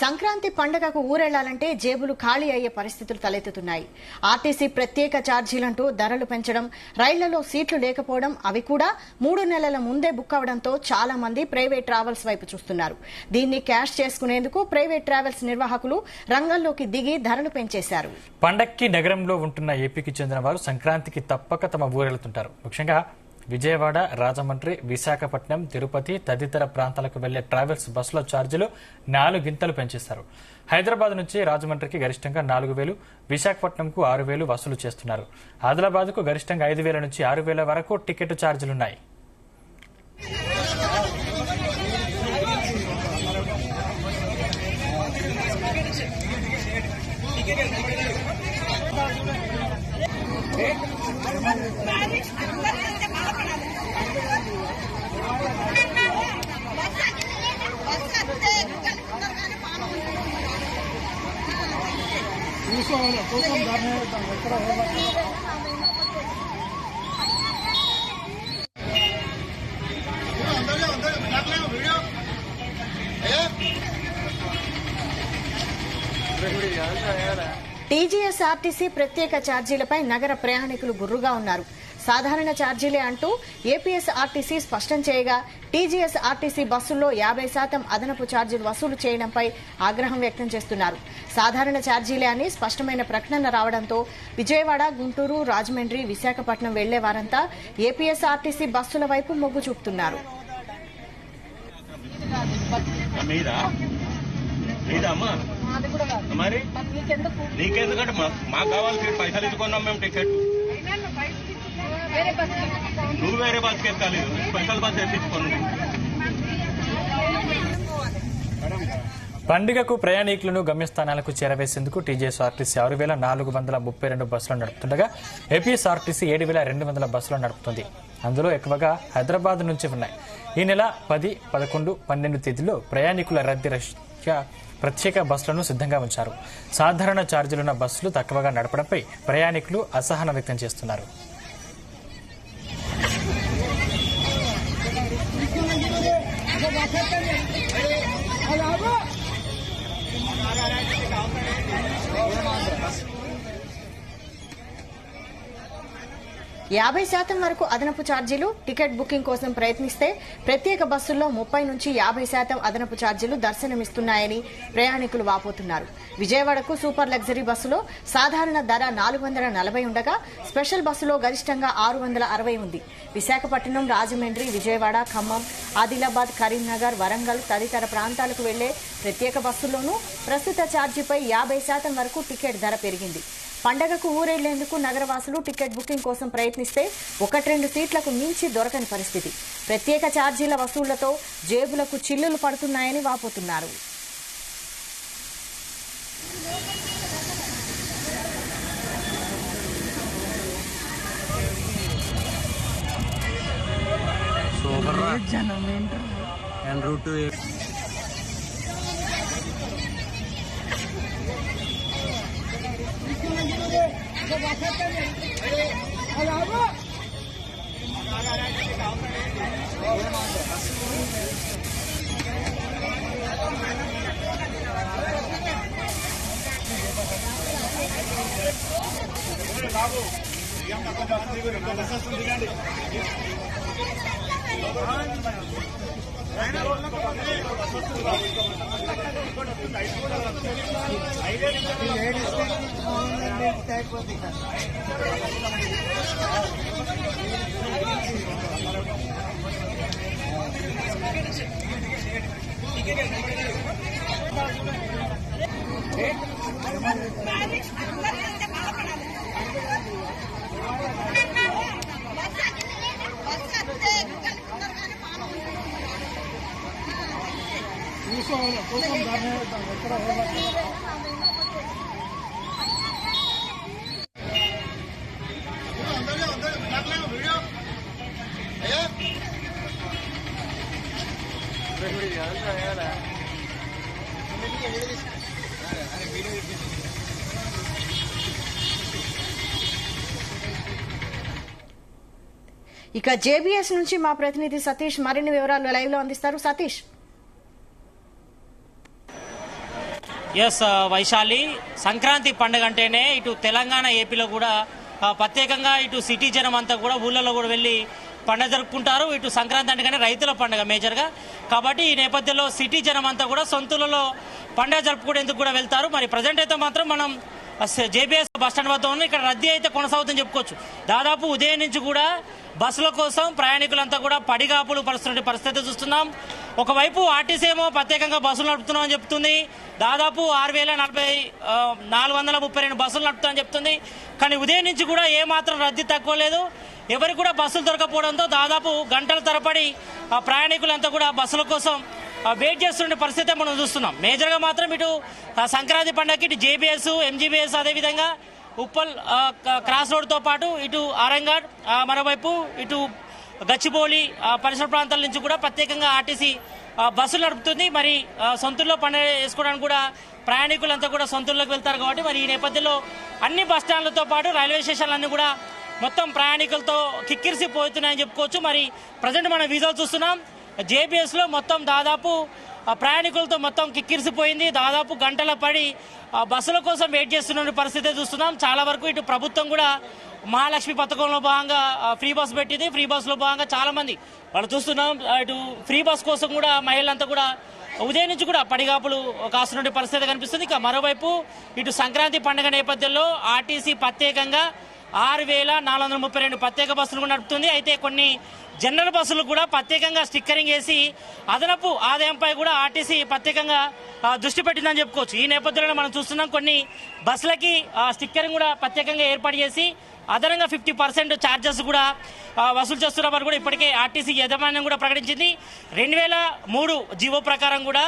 సంక్రాంతి పండుగకు ఊరెళ్లాలంటే జేబులు ఖాళీ అయ్యే పరిస్థితులు తలెత్తుతున్నాయి. ఆర్టీసీ ప్రత్యేక ఛార్జీలంటూ ధరలు పెంచడం, రైళ్లలో సీట్లు లేకపోవడం, అవి కూడా 3 నెలల ముందే బుక్ అవడంతో చాలా మంది ప్రైవేట్ ట్రావెల్స్ వైపు చూస్తున్నారు. దీన్ని క్యాష్ చేసుకునేందుకు ప్రైవేట్ ట్రావెల్స్ నిర్వాహకులు రంగంలోకి దిగి ధరలు పెంచేశారు. పండక్కి నగరంలో ఉంటున్న ఏపీకి చెందిన వారు సంక్రాంతికి తప్పక తమ ఊరెళ్తుంటారు. ముఖ్యంగా విజయవాడ, రాజమండ్రి, విశాఖపట్నం, తిరుపతి తదితర ప్రాంతాలకు వెళ్లే ట్రావెల్స్ బస్సుల ఛార్జీలు 4 గింతలు పెంచేశారు. హైదరాబాద్ నుంచి రాజమండ్రికి గరిష్టంగా 4,000, విశాఖపట్నంకు 6,000 వసూలు చేస్తున్నారు. ఆదిలాబాద్కు గరిష్టంగా 5,000 నుంచి 6,000 వరకు టికెట్ ఛార్జీలున్నాయి. టీజీఎస్ఆర్టీసీ ప్రత్యేక ఛార్జీలపై నగర ప్రయాణికులు గుర్రుగా ఉన్నారు. సాధారణ ఛార్జీలే అంటూ ఏపీఎస్ఆర్టీసీ స్పష్టం చేయగా, టీజీఎస్ఆర్టీసీ బస్సుల్లో 50% అదనపు ఛార్జీలు వసూలు చేయడంపై ఆగ్రహం వ్యక్తం చేస్తున్నారు. సాధారణ ఛార్జీలే అని స్పష్టమైన ప్రకటన రావడంతో విజయవాడ, గుంటూరు, రాజమండ్రి, విశాఖపట్నం వెళ్లే వారంతా ఏపీఎస్ఆర్టీసీ బస్సుల వైపు మొగ్గు చూపుతున్నారు. మరి నీకెందుకంటే మాకు కావాలి పైసలు ఇచ్చుకున్నాం మేము టికెట్. నువ్వు వేరే బస్కి ఎక్కాలి, స్పెషల్ బస్ ఎక్కించుకోండి. పండుగకు ప్రయాణికులను గమ్యస్థానాలకు చేరవేసేందుకు టీజీఎస్ఆర్టీసీ 6,432 బస్సులు నడుపుతుండగా ఏపీఎస్ఆర్టీసీ 7,200 బస్సులు నడుపుతుంది. అందులో ఎక్కువగా హైదరాబాద్ నుంచి ఉన్నాయి. ఈ నెల 10, 11, 12 తేదీల్లో ప్రయాణికుల రద్దీ రష్యా ప్రత్యేక బస్సులను సిద్ధంగా ఉంచారు. సాధారణ ఛార్జీలున్న బస్సులు తక్కువగా నడపడంపై ప్రయాణికులు అసహనం వ్యక్తం చేస్తున్నారు. యాభై శాతం వరకు అదనపు ఛార్జీలు. టికెట్ బుకింగ్ కోసం ప్రయత్నిస్తే ప్రత్యేక బస్సుల్లో 30 నుంచి 50% అదనపు ఛార్జీలు దర్శనమిస్తున్నాయని ప్రయాణికులు వాపోతున్నారు. విజయవాడకు సూపర్ లగ్జరీ బస్సులో సాధారణ ధర 440 ఉండగా స్పెషల్ బస్సులో గరిష్టంగా 660 ఉంది. విశాఖపట్నం, రాజమండ్రి, విజయవాడ, ఖమ్మం, ఆదిలాబాద్, కరీంనగర్, వరంగల్ తదితర ప్రాంతాలకు వెళ్లే ప్రత్యేక బస్సుల్లోనూ ప్రస్తుత ఛార్జీపై 50% వరకు టికెట్ ధర పెరిగింది. పండగకు ఊరెళ్లేందుకు నగరవాసులు టికెట్ బుకింగ్ కోసం ప్రయత్నిస్తే 1-2 సీట్లకు మించి దొరకని పరిస్థితి. ప్రత్యేక ఛార్జీల వసూళ్లతో జేబులకు చిల్లులు పడుతున్నాయని వాపోతున్నారు. ఇక జేబీఎస్ నుంచి మా ప్రతినిధి సతీష్ మరిన్ని వివరాలు లైవ్ లో అందిస్తారు. సతీష్. ఎస్ వైశాలి, సంక్రాంతి పండుగ అంటేనే ఇటు తెలంగాణ ఏపీలో కూడా ప్రత్యేకంగా ఇటు సిటీ జనం అంతా కూడా ఊళ్ళలో కూడా వెళ్ళి పండుగ జరుపుకుంటారు. ఇటు సంక్రాంతి అంటే రైతుల పండుగ మేజర్గా, కాబట్టి ఈ నేపథ్యంలో సిటీ జనం అంతా కూడా సొంతూళ్ళలో పండుగ జరుపుకునేందుకు కూడా వెళ్తారు. మరి ప్రజెంట్ అయితే మాత్రం మనం జేబీఎస్ బస్టాండ్ వద్ద ఉన్న ఇక్కడ రద్దీ అయితే కొనసాగుతుందని చెప్పుకోవచ్చు. దాదాపు ఉదయం నుంచి కూడా బస్సుల కోసం ప్రయాణికులంతా కూడా పడిగాపులు పరుస్తున్న పరిస్థితి చూస్తున్నాం. ఒకవైపు ఆర్టీసీ ఏమో ప్రత్యేకంగా బస్సులు నడుపుతున్నామని చెప్తుంది, దాదాపు 6,432 బస్సులు నడుపుతామని చెప్తుంది. కానీ ఉదయం నుంచి కూడా ఏమాత్రం రద్దీ తక్కువ లేదు. ఎవరికి కూడా బస్సులు దొరకపోవడంతో దాదాపు గంటల తరబడి ప్రయాణికులంతా కూడా బస్సుల కోసం వెయిట్ చేస్తున్న పరిస్థితి మనం చూస్తున్నాం. మేజర్గా మాత్రం ఇటు సంక్రాంతి పండుగకి ఇటు జేబీఎస్, ఎంజీబీఎస్, అదేవిధంగా ఉప్పల్ క్రాస్ రోడ్తో పాటు ఇటు ఆరంఘడ్, మరోవైపు ఇటు గచ్చిబౌలి పరిసర ప్రాంతాల నుంచి కూడా ప్రత్యేకంగా ఆర్టీసీ బస్సులు నడుపుతుంది. మరి సొంతూరులో పండుగ వేసుకోవడానికి కూడా ప్రయాణికులంతా కూడా సొంతూరులోకి వెళ్తారు. కాబట్టి మరి ఈ నేపథ్యంలో అన్ని బస్ స్టాండ్లతో పాటు రైల్వే స్టేషన్లన్నీ కూడా మొత్తం ప్రయాణికులతో కిక్కిరిసిపోతున్నాయని చెప్పుకోవచ్చు. మరి ప్రజెంట్ మనం విజువల్ చూస్తున్నాం, జేబీఎస్లో మొత్తం దాదాపు ప్రయాణికులతో మొత్తం కిక్కిరిసిపోయింది. దాదాపు గంటల పడి బస్సుల కోసం వెయిట్ చేస్తున్న పరిస్థితి చూస్తున్నాం. చాలా వరకు ఇటు ప్రభుత్వం కూడా మహాలక్ష్మి పథకంలో భాగంగా ఫ్రీ బస్ పెట్టింది. ఫ్రీ బస్సులో భాగంగా చాలా మంది వాళ్ళు చూస్తున్నాం. ఇటు ఫ్రీ బస్ కోసం కూడా మహిళలంతా కూడా ఉదయం నుంచి కూడా పడిగాపులు కాస్తున్న పరిస్థితి కనిపిస్తుంది. ఇక మరోవైపు ఇటు సంక్రాంతి పండుగ నేపథ్యంలో ఆర్టీసీ ప్రత్యేకంగా 6,432 ప్రత్యేక బస్సులు కూడా నడుపుతుంది. అయితే కొన్ని జనరల్ బస్సులు కూడా ప్రత్యేకంగా స్టిక్కరింగ్ వేసి అదనపు ఆదాయంపై కూడా ఆర్టీసీ ప్రత్యేకంగా దృష్టి పెట్టిందని చెప్పుకోవచ్చు. ఈ నేపథ్యంలో మనం చూస్తున్నాం, కొన్ని బస్సులకి స్టిక్కరింగ్ కూడా ప్రత్యేకంగా ఏర్పాటు చేసి అదనంగా 50% ఛార్జెస్ కూడా వసూలు చేస్తున్నామని కూడా ఇప్పటికే ఆర్టీసీ యాజమాన్యం కూడా ప్రకటించింది. 2003 జీవో ప్రకారం కూడా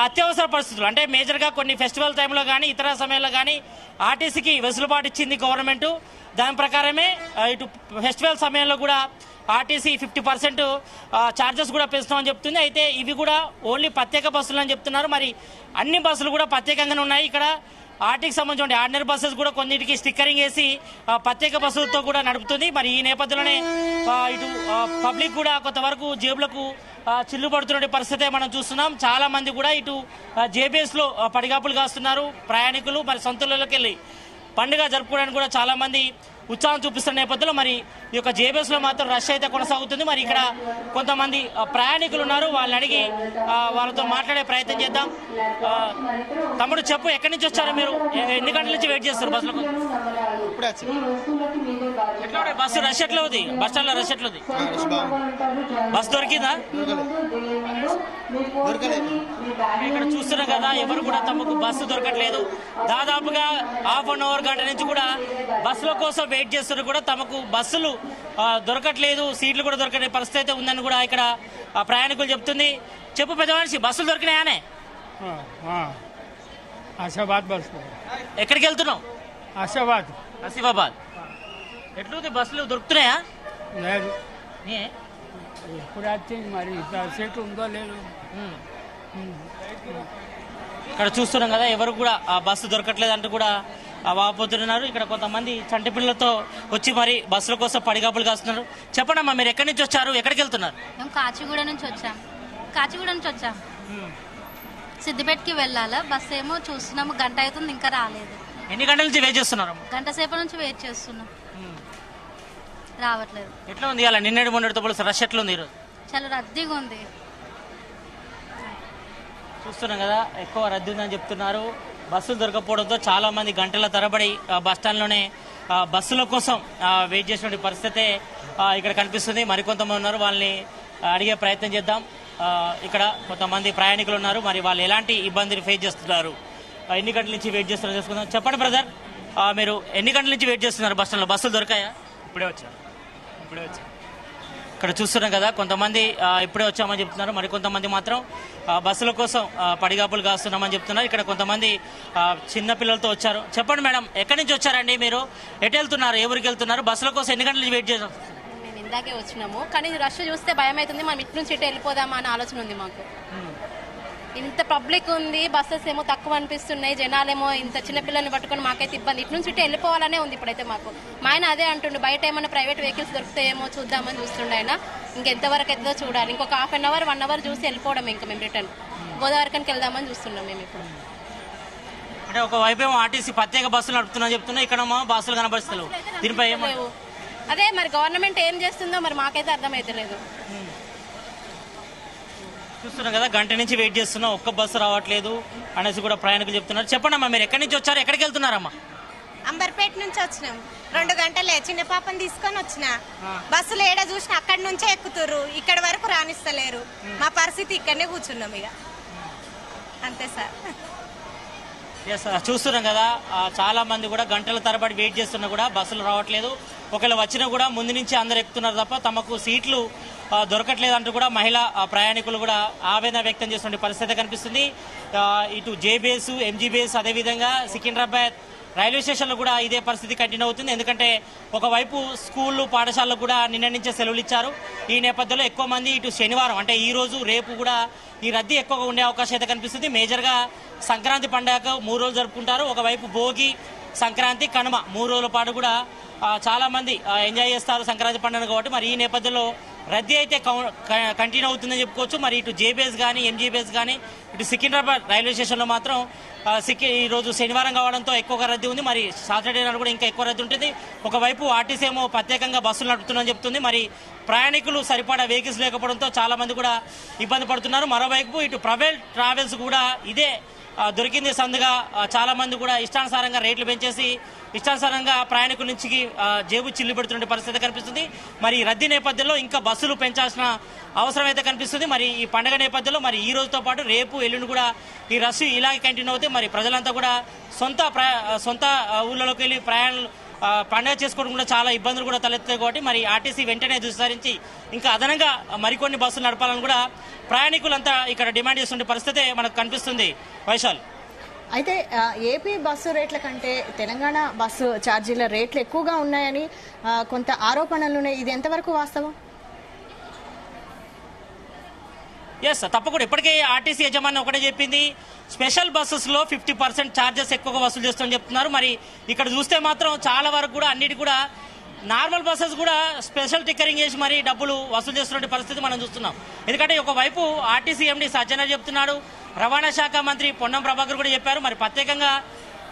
అత్యవసర పరిస్థితులు అంటే మేజర్గా కొన్ని ఫెస్టివల్ టైంలో కానీ ఇతర సమయాల్లో కానీ ఆర్టీసీకి వెసులుబాటు ఇచ్చింది గవర్నమెంట్. దాని ప్రకారమే ఇటు ఫెస్టివల్ సమయంలో కూడా ఆర్టీసీ 50% ఛార్జెస్ కూడా పెంచుతామని చెప్తుంది. అయితే ఇవి కూడా ఓన్లీ ప్రత్యేక బస్సులు అని చెప్తున్నారు. మరి అన్ని బస్సులు కూడా ప్రత్యేకంగానే ఉన్నాయి. ఇక్కడ ఆర్టీకి సంబంధించిన ఆర్డినరీ బస్సెస్ కూడా కొన్నిటికి స్టిక్కరింగ్ వేసి ప్రత్యేక బస్సులతో కూడా నడుపుతుంది. మరి ఈ నేపథ్యంలోనే ఇటు పబ్లిక్ కూడా కొంతవరకు జేబులకు చిల్లు పడుతున్న పరిస్థితే మనం చూస్తున్నాం. చాలా మంది కూడా ఇటు జేబీఎస్లో పడిగాపులు కాస్తున్నారు ప్రయాణికులు. మరి సొంతూళ్ళలోకి వెళ్ళి పండుగ జరుపుకోవడానికి కూడా చాలా మంది ఉత్సాహం చూపిస్తున్న నేపథ్యంలో మరి ఈ యొక్క జేబీఎస్లో మాత్రం రష్ అయితే కొనసాగుతుంది. మరి ఇక్కడ కొంతమంది ప్రయాణికులు ఉన్నారు, వాళ్ళని అడిగి వాళ్ళతో మాట్లాడే ప్రయత్నం చేద్దాం. తమ్ముడు చెప్పు, ఎక్కడి నుంచి వచ్చారు మీరు? ఎన్ని గంటల నుంచి వెయిట్ చేస్తారు బస్సులకు? ఎట్లా బస్సు రష్ ఎట్లా ఉంది? బస్ స్టాండ్లో రష్ ఎట్లా ఉంది? బస్ దొరికిందా? ఇక్కడ చూస్తున్నాం కదా, ఎవరు కూడా తమకు బస్సు దొరకట్లేదు. దాదాపుగా హాఫ్ అన్ అవర్ గంట నుంచి కూడా బస్సుల కోసం వెయిట్ చేస్తున్నారు. కూడా తమకు బస్సులు దొరకట్లేదు, సీట్లు కూడా దొరకని పరిస్థితి ఉందని కూడా ఇక్కడ ప్రయాణికులు చెప్తుంది. చెప్పు పెద్ద మనిషి, బస్సులు దొరికినాయానే? ఆసిఫాబాద్ బస్. ఎక్కడికి వెళ్తున్నావు? ఆసిఫాబాద్. ఎట్లుంది, బస్సులు దొరుకుతున్నాయా? లేదు, ఎప్పుడు వచ్చింది మరి, సీట్ ఉందో లేదు. ఇక్కడ చూస్తున్నాం కదా, ఎవరు కూడా ఆ బస్సు దొరకట్లేదు అంటూ కూడా వాపోతున్నారు. ఇక్కడ కొంతమంది చంటి పిల్లలతో వచ్చి మరి బస్సుల కోసం పడిగాపులు కాస్తున్నారు. చెప్పండి అమ్మా, మీరు ఎక్కడి నుంచి వచ్చారు, ఎక్కడికి వెళ్తున్నారు? మేము కాచిగూడ నుంచి వచ్చాం. సిద్దిపేటకి వెళ్ళాలా, బస్సు ఏమో చూస్తున్నాము, గంట అవుతుంది ఇంకా రాలేదు. ఎన్ని గంటల నుంచి వెయిట్ చేస్తున్నారు? గంట సేపు నుంచి వెయిట్ చేస్తున్నాం, రావట్లేదు. ఎట్లా ఉంది అలా నిన్నటి మొన్నటితో పోలిస్తే రష్ ఎట్లా ఉంది ఈరోజు? చాలా రద్దీగా ఉంది. చూస్తున్నాం కదా, ఎక్కువ రద్దీ ఉందని చెప్తున్నారు. బస్సులు దొరకపోవడంతో చాలా మంది గంటల తరబడి బస్టాండ్లోనే బస్సుల కోసం వెయిట్ చేసిన పరిస్థితి ఇక్కడ కనిపిస్తుంది. మరికొంతమంది ఉన్నారు, వాళ్ళని అడిగే ప్రయత్నం చేద్దాం. ఇక్కడ కొంతమంది ప్రయాణికులు ఉన్నారు, మరి వాళ్ళు ఎలాంటి ఇబ్బందులు ఫేస్ చేస్తున్నారు, ఎన్ని గంటల నుంచి వెయిట్ చేస్తున్నారో తెలుసుకుందాం. చెప్పండి బ్రదర్, మీరు ఎన్ని గంటల నుంచి వెయిట్ చేస్తున్నారు బస్టాండ్లో? బస్సులు దొరకాయా? ఇప్పుడే వచ్చా. ఇక్కడ చూస్తున్నాం కదా, కొంతమంది ఇప్పుడే వచ్చామని చెప్తున్నారు, మరికొంతమంది మాత్రం బస్సుల కోసం పడిగాపులు కాస్తున్నామని చెప్తున్నారు. ఇక్కడ కొంతమంది చిన్న పిల్లలతో వచ్చారు. చెప్పండి మేడం, ఎక్కడి నుంచి వచ్చారండి మీరు? ఎటు వెళ్తున్నారు, ఎవరికి వెళ్తున్నారు? బస్సుల కోసం ఎన్ని గంటల నుంచి వెయిట్ చేస్తారు? మేము ఇందాకే వచ్చినాము, కానీ రష్ చూస్తే భయం అవుతుంది. మనం ఇటు నుంచి ఇటు వెళ్ళిపోదామా అనే ఆలోచన ఉంది మాకు. ఇంత పబ్లిక్ ఉంది, బస్సెస్ ఏమో తక్కువ అనిపిస్తున్నాయి, జనాలేమో ఇంత చిన్నపిల్లల్ని పట్టుకొని మాకైతే ఇబ్బంది. ఇటు నుంచి ఇటు వెళ్ళిపోవాలనే ఉంది ఇప్పుడైతే మాకు. మా ఆయన అదే అంటుండే, బయట ఏమైనా ప్రైవేట్ వెహికల్స్ దొరుకుతాయేమో చూద్దామని చూస్తుండే ఆయన. ఇంకెంతవరకు ఎద్దో చూడాలి, ఇంకొక హాఫ్ అన్ అవర్ 1 అవర్ చూసి వెళ్ళిపోవడం. ఇంకా మేము రిటర్న్ గోదావరికనికి వెళ్దామని చూస్తున్నాం మేము ఇప్పుడు. అంటే ఒకవైపు ఏమో ఆర్టీసీ ప్రత్యేక బస్సులు నడుపుతున్నా చెప్తున్నా, ఇక్కడ బస్సులు కనబరుస్తలేవు. దీనిపై లేవు. అదే మరి గవర్నమెంట్ ఏం చేస్తుందో మరి మాకైతే అర్థమైతలేదు. చూస్తున్నాం కదా, గంట నుంచి వెయిట్ చేస్తున్నా, ఒక్క బస్సు రావట్లేదు అనేసి కూడా ప్రయాణికులు చెప్తున్నారు. చెప్పండి అమ్మా, మీరు ఎక్కడి నుంచి వచ్చారు, ఎక్కడికి వెళ్తున్నారమ్మా? అంబర్పేట నుంచి వచ్చినాం. 2 గంటలే చిన్న పాపని తీసుకొని వచ్చిన. బస్సులు ఏడ చూసినా అక్కడి నుంచే ఎక్కుతుర్రు, ఇక్కడ వరకు రానిస్తలేరు. మా పరిస్థితి ఇక్కడనే కూర్చున్నాం ఇక అంతే సార్. చూస్తున్నాం కదా, చాలా మంది కూడా గంటల తరబడి వెయిట్ చేస్తున్నా కూడా బస్సులు రావట్లేదు. ఒకవేళ వచ్చినా కూడా ముందు నుంచి అందరు ఎక్కుతున్నారు తప్ప తమకు సీట్లు దొరకట్లేదు అంటూ కూడా మహిళా ప్రయాణికులు కూడా ఆవేదన వ్యక్తం చేస్తున్న పరిస్థితి కనిపిస్తుంది. ఇటు జేబీఎస్, ఎంజీబీఎస్, అదేవిధంగా సికింద్రాబాద్ రైల్వే స్టేషన్లో కూడా ఇదే పరిస్థితి కంటిన్యూ అవుతుంది. ఎందుకంటే ఒకవైపు స్కూళ్ళు, పాఠశాలకు కూడా నిన్న నుంచే సెలవులు ఇచ్చారు. ఈ నేపథ్యంలో ఎక్కువ మంది ఇటు శనివారం అంటే ఈ రోజు రేపు కూడా ఈ రద్దీ ఎక్కువగా ఉండే అవకాశం అయితే కనిపిస్తుంది. మేజర్గా సంక్రాంతి పండుగ 3 రోజులు జరుపుకుంటారు. ఒకవైపు భోగి, సంక్రాంతి, కనుమ 3 రోజుల పాటు కూడా చాలా మంది ఎంజాయ్ చేస్తారు సంక్రాంతి పండుగ కాబట్టి. మరి ఈ నేపథ్యంలో రద్దీ అయితే కంటిన్యూ అవుతుందని చెప్పుకోవచ్చు. మరి ఇటు జేబీఎస్ కానీ, ఎంజీబీఎస్ కానీ, ఇటు సికింద్రాబాద్ రైల్వే స్టేషన్లో మాత్రం ఈరోజు శనివారం కావడంతో ఎక్కువగా రద్దీ ఉంది. మరి సాటర్డే నాడు కూడా ఇంకా ఎక్కువ రద్దీ ఉంటుంది. ఒకవైపు ఆర్టీసీ ఏమో ప్రత్యేకంగా బస్సులు నడుపుతుందని చెప్తుంది. మరి ప్రయాణికులు సరిపడా వెహికల్స్ లేకపోవడంతో చాలా మంది కూడా ఇబ్బంది పడుతున్నారు. మరోవైపు ఇటు ప్రైవేట్ ట్రావెల్స్ కూడా ఇదే దొరికింది సందుగా చాలా మంది కూడా ఇష్టానుసారంగా రేట్లు పెంచేసి ఇష్టానుసారంగా ప్రయాణికుల నుంచి జేబు చిల్లు పెడుతున్న పరిస్థితి కనిపిస్తుంది. మరి రద్దీ నేపథ్యంలో ఇంకా బస్సులు పెంచాల్సిన అవసరం అయితే కనిపిస్తుంది. మరి ఈ పండుగ నేపథ్యంలో మరి ఈ రోజుతో పాటు రేపు, ఎల్లుండి కూడా ఈ రష్ ఇలాగే కంటిన్యూ అవుతాయి. మరి ప్రజలంతా కూడా సొంత ఊళ్ళలోకి వెళ్ళి పండుగ చేసుకోవడం కూడా చాలా ఇబ్బందులు కూడా తలెత్తాయి కాబట్టి మరి ఆర్టీసీ వెంటనే విస్తరించి ఇంకా అదనంగా మరికొన్ని బస్సులు నడపాలని కూడా ప్రయాణికులంతా ఇక్కడ డిమాండ్ చేస్తున్న పరిస్థితి మనకు కనిపిస్తుంది. వైశాల్, అయితే ఏపీ బస్సు రేట్ల కంటే తెలంగాణ బస్సు ఛార్జీల రేట్లు ఎక్కువగా ఉన్నాయని కొంత ఆరోపణలున్నాయి. ఇది ఎంతవరకు వాస్తవం? ఎస్, తప్పకుండా. ఇప్పటికే ఆర్టీసీ యజమాని ఒకటే చెప్పింది, స్పెషల్ బస్సెస్లో 50% ఛార్జెస్ ఎక్కువగా వసూలు చేస్తామని చెప్తున్నారు. మరి ఇక్కడ చూస్తే మాత్రం చాలా వరకు కూడా అన్నిటి కూడా నార్మల్ బస్సెస్ కూడా స్పెషల్ టిక్కరింగ్ చేసి మరి డబ్బులు వసూలు చేస్తున్న పరిస్థితి మనం చూస్తున్నాం. ఎందుకంటే ఒకవైపు ఆర్టీసీ ఎండీ సజ్జనార్ చెప్తున్నాడు, రవాణా శాఖ మంత్రి పొన్నం ప్రభాకర్ కూడా చెప్పారు. మరి ప్రత్యేకంగా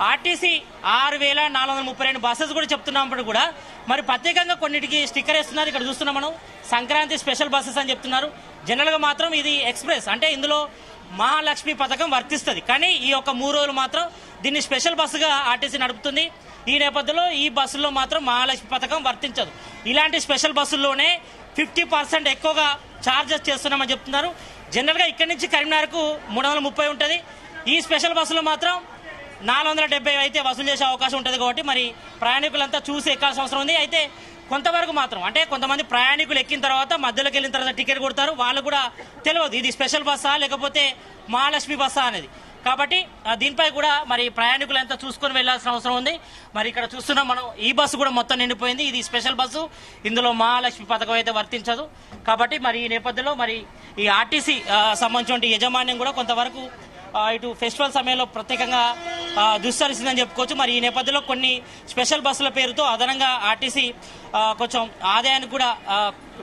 ఆర్టీసీ 6,432 బస్సెస్ కూడా చెప్తున్నప్పుడు కూడా మరి ప్రత్యేకంగా కొన్నిటికి స్టిక్కర్ వేస్తున్నారు. ఇక్కడ చూస్తున్నాం మనం, సంక్రాంతి స్పెషల్ బస్సెస్ అని చెప్తున్నారు. జనరల్గా మాత్రం ఇది ఎక్స్ప్రెస్ అంటే ఇందులో మహాలక్ష్మి పథకం వర్తిస్తుంది. కానీ ఈ యొక్క 3 రోజులు మాత్రం దీన్ని స్పెషల్ బస్సుగా ఆర్టీసీ నడుపుతుంది. ఈ నేపథ్యంలో ఈ బస్సుల్లో మాత్రం మహాలక్ష్మి పథకం వర్తించదు. ఇలాంటి స్పెషల్ బస్సుల్లోనే 50% ఎక్కువగా ఛార్జెస్ చేస్తున్నామని చెప్తున్నారు. జనరల్గా ఇక్కడి నుంచి కరీంనగర్కు 330 ఉంటుంది. ఈ స్పెషల్ బస్సులో మాత్రం 470 అయితే వసూలు చేసే అవకాశం ఉంటుంది. కాబట్టి మరి ప్రయాణికులంతా చూసి ఎక్కాల్సిన అవసరం ఉంది. అయితే కొంతవరకు మాత్రం అంటే కొంతమంది ప్రయాణికులు ఎక్కిన తర్వాత మధ్యలోకి వెళ్ళిన తర్వాత టికెట్ కొడతారు, వాళ్ళు కూడా తెలియదు ఇది స్పెషల్ బస్సా లేకపోతే మహాలక్ష్మి బస్సా అనేది. కాబట్టి దీనిపై కూడా మరి ప్రయాణికులు ఎంత చూసుకొని వెళ్లాల్సిన అవసరం ఉంది. మరి ఇక్కడ చూస్తున్నాం మనం, ఈ బస్సు కూడా మొత్తం నిండిపోయింది. ఇది స్పెషల్ బస్సు, ఇందులో మహాలక్ష్మి పథకం అయితే వర్తించదు. కాబట్టి మరి ఈ నేపథ్యంలో మరి ఈ ఆర్టీసీ సంబంధించిన యజమాన్యం కూడా కొంతవరకు ఇటు ఫెస్టివల్ సమయంలో ప్రత్యేకంగా దుస్తరిస్తుందని చెప్పుకోవచ్చు. మరి ఈ నేపథ్యంలో కొన్ని స్పెషల్ బస్సుల పేరుతో అదనంగా ఆర్టీసీ కొంచెం ఆదాయాన్ని కూడా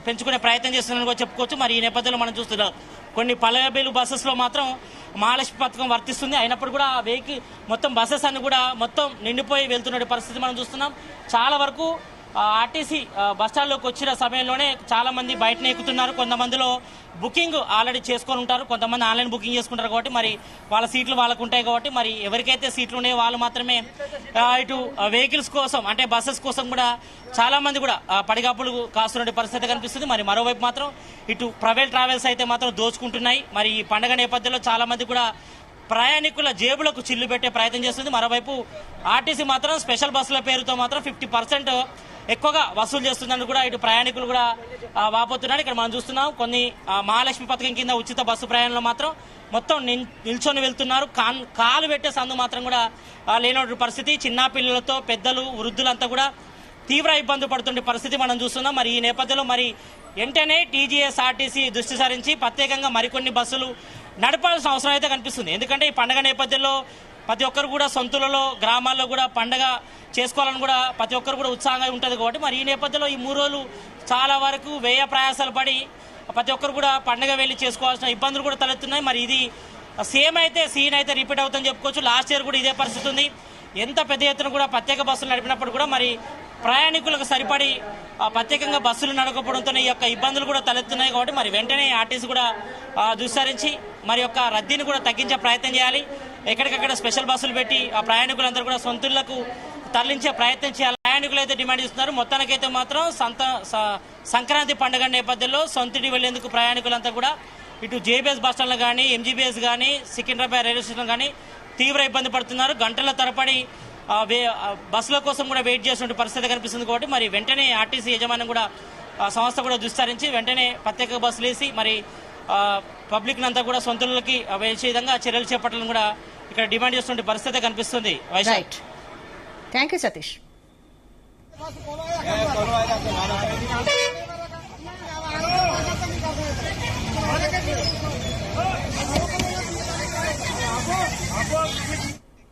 పెంచుకునే ప్రయత్నం చేస్తుందని కూడా చెప్పుకోవచ్చు. మరి ఈ నేపథ్యంలో మనం చూస్తున్నాం కొన్ని పల్లెబేలు బస్సెస్లో మాత్రం మహాలక్ష్మి పథకం వర్తిస్తుంది. అయినప్పుడు కూడా వెహికల్ మొత్తం బస్సెస్ అన్ని కూడా మొత్తం నిండిపోయి వెళ్తున్న పరిస్థితి మనం చూస్తున్నాం. చాలా వరకు ఆర్టీసీ బస్టాండ్లోకి వచ్చిన సమయంలోనే చాలా మంది బయటనే ఎక్కుతున్నారు. కొంతమందిలో బుకింగ్ ఆల్రెడీ చేసుకొని ఉంటారు, కొంతమంది ఆన్లైన్ బుకింగ్ చేసుకుంటారు. కాబట్టి మరి వాళ్ళ సీట్లు వాళ్ళకు ఉంటాయి. కాబట్టి మరి ఎవరికైతే సీట్లు ఉన్నాయో వాళ్ళు మాత్రమే ఇటు వెహికల్స్ కోసం అంటే బస్సెస్ కోసం కూడా చాలా మంది కూడా పడిగాపులు కాస్తున్న పరిస్థితి కనిపిస్తుంది. మరి మరోవైపు మాత్రం ఇటు ప్రైవేట్ ట్రావెల్స్ అయితే మాత్రం దోచుకుంటున్నాయి. మరి ఈ పండుగ నేపథ్యంలో చాలా మంది కూడా ప్రయాణికుల జేబులకు చిల్లు పెట్టే ప్రయత్నం చేస్తుంది. మరోవైపు ఆర్టీసీ మాత్రం స్పెషల్ బస్సుల పేరుతో మాత్రం 50% ఎక్కువగా వసూలు చేస్తుందని కూడా ఇటు ప్రయాణికులు కూడా వాపోతున్నారు. ఇక్కడ మనం చూస్తున్నాం కొన్ని మహాలక్ష్మి పథకం కింద ఉచిత బస్సు ప్రయాణంలో మాత్రం మొత్తం నిల్చొని వెళ్తున్నారు. కాలు పెట్టే సందు మాత్రం కూడా లేనటువంటి పరిస్థితి. చిన్న పిల్లలతో పెద్దలు, వృద్ధులంతా కూడా తీవ్ర ఇబ్బంది పడుతుండే పరిస్థితి మనం చూస్తున్నాం. మరి ఈ నేపథ్యంలో మరి వెంటనే టీజీఎస్ ఆర్టీసీ దృష్టి సారించి ప్రత్యేకంగా మరికొన్ని బస్సులు నడపాల్సిన అవసరం అయితే కనిపిస్తుంది. ఎందుకంటే ఈ పండుగ నేపథ్యంలో ప్రతి ఒక్కరు కూడా సొంతలలో గ్రామాల్లో కూడా పండగ చేసుకోవాలని కూడా ప్రతి ఒక్కరు కూడా ఉత్సాహంగా ఉంటుంది. కాబట్టి మరి ఈ నేపథ్యంలో ఈ 3 రోజులు చాలా వరకు వ్యయ ప్రయాసాలు పడి ప్రతి ఒక్కరు కూడా పండగ వెళ్ళి చేసుకోవాల్సిన ఇబ్బందులు కూడా తలెత్తున్నాయి. మరి ఇది సేమ్ అయితే సీన్ అయితే రిపీట్ అవుతుందని చెప్పుకోవచ్చు. లాస్ట్ ఇయర్ కూడా ఇదే పరిస్థితి ఉంది. ఎంత పెద్ద ఎత్తున కూడా ప్రత్యేక బస్సులు నడిపినప్పుడు కూడా మరి ప్రయాణికులకు సరిపడి ప్రత్యేకంగా బస్సులు నడకపోవడంతో ఈ యొక్క ఇబ్బందులు కూడా తలెత్తున్నాయి. కాబట్టి మరి వెంటనే ఆర్టీసీ కూడా దుస్సరించి మరి యొక్క రద్దీని కూడా తగ్గించే ప్రయత్నం చేయాలి. ఎక్కడికక్కడ స్పెషల్ బస్సులు పెట్టి ఆ ప్రయాణికులందరూ కూడా సొంతూళ్లకు తరలించే ప్రయత్నం చేయాలి. ప్రయాణికులు అయితే డిమాండ్ చేస్తున్నారు. మొత్తానికైతే మాత్రం సంక్రాంతి పండుగ నేపథ్యంలో సొంతటి వెళ్లేందుకు ప్రయాణికులంతా కూడా ఇటు జేబీఎస్ బస్టాండ్లు కానీ, ఎంజీబీఎస్ కానీ, సికింద్రాబాద్ రైల్వే స్టేషన్ కానీ తీవ్ర ఇబ్బంది పడుతున్నారు. గంటల తరబడి బస్సుల కోసం కూడా వెయిట్ చేస్తున్న పరిస్థితి కనిపిస్తుంది. కాబట్టి మరి వెంటనే ఆర్టీసీ యజమాన్యం కూడా సంస్థ కూడా విస్తరించి వెంటనే ప్రత్యేక బస్సులు వేసి మరి పబ్లిక్ అంతా కూడా సొంతలకి వేసే విధంగా చర్యలు చేపట్టాలని కూడా ఇక్కడ డిమాండ్ చేస్తున్న పరిస్థితి కనిపిస్తుంది. Right, thank you Satish.